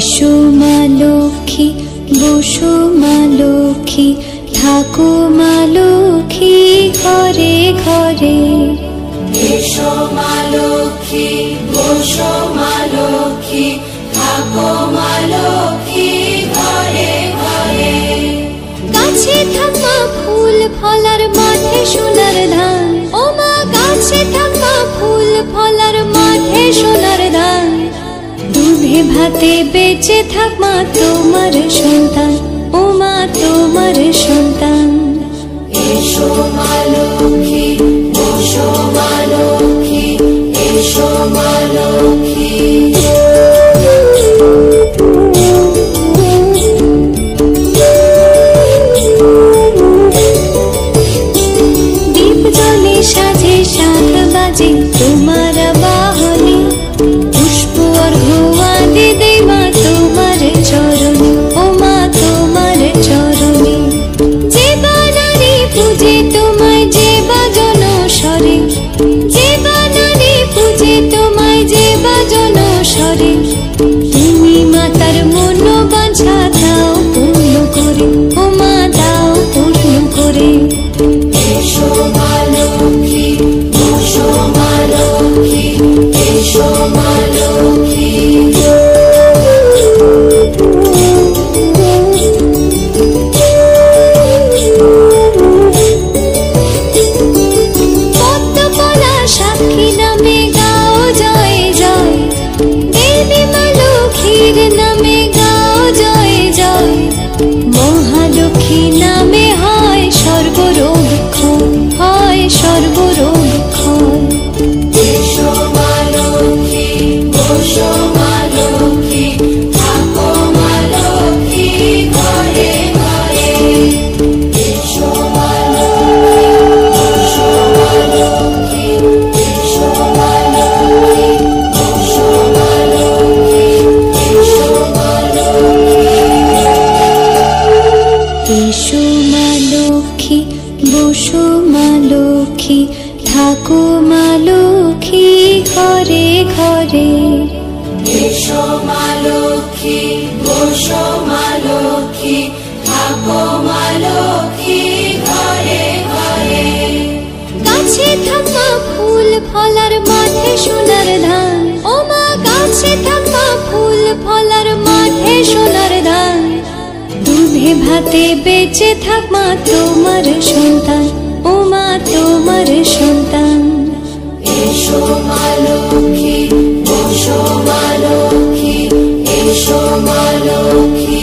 এসো মা লক্ষ্মী, বসো মা লক্ষ্মী, থাকো মা লক্ষ্মী ঘরে ঘরে। এসো মা লক্ষ্মী, বসো মা লক্ষ্মী, থাকো মা লক্ষ্মী ঘরে ঘরে। গাছে থাকা ফুল ফলার মাঠে সোনার ধান, ও মা গাছে থাকা ফুল ফলার মাঠে সোনার ধান। দুধে ভাতে বেঁচে থাক মা তোমার সন্তান, ও মা তোমার সন্তান। এসো মা লক্ষ্মী, বসো মা লক্ষ্মী, এসো মা লক্ষ্মী। দীপ জ্বলে সাজে 7 বাজে তোমার বাহনে, পুষ্প অর্ঘ্য দে মা তোমার চরণে, ও মা তোমার চরণে। যে বানারে পূজে তোমায় যে বাজন স্বরে, যে বানারে পূজে তোমায় যে বাজন স্বরে। তুমি মাতার মন বাঞ্ছা দাও পূর্ণ করে, ও মা দাও পূর্ণ করে। এসো মা লক্ষ্মী, বসো মা লক্ষ্মী, এসো মা লক্ষ্মী। পদ্মপলা সাক্ষী নামে গাও জয় জয়, দেবী মা লক্ষ্মীর নামে গাও জয় জয়। মহালক্ষ্মী নামে হয় সর্বরোগ ক্ষয়, হয় সর্বরোগ ক্ষয়। এসো মা লক্ষ্মী, বসো মা লক্ষ্মী, থাকো মা লক্ষ্মী ঘরে ঘরে। এসো মা লক্ষ্মী, বসো মা লক্ষ্মী, এসো মা লক্ষ্মী, বসো মা লক্ষ্মী, এসো মা লক্ষ্মী। এসো মা লক্ষ্মী, বসো মা লক্ষ্মী, থাকো মা লক্ষ্মী ঘরে ঘরে। এসো মা লক্ষ্মী, বসো মা লক্ষ্মী, থাকো মা লক্ষ্মী ঘরে ঘরে। গাছে থাকা ফুল ফলার মাঠে সোনার ধান, ও মা গাছে থাকা ফুল ফলার মাঠে সোনার ধান। দুধে ভাতে বেঁচে থাক মা তোমার সন্তান, ও মা তোমার সন্তান। এসো মা লক্ষ্মী, বসো মা লক্ষ্মী, এসো মা লক্ষ্মী।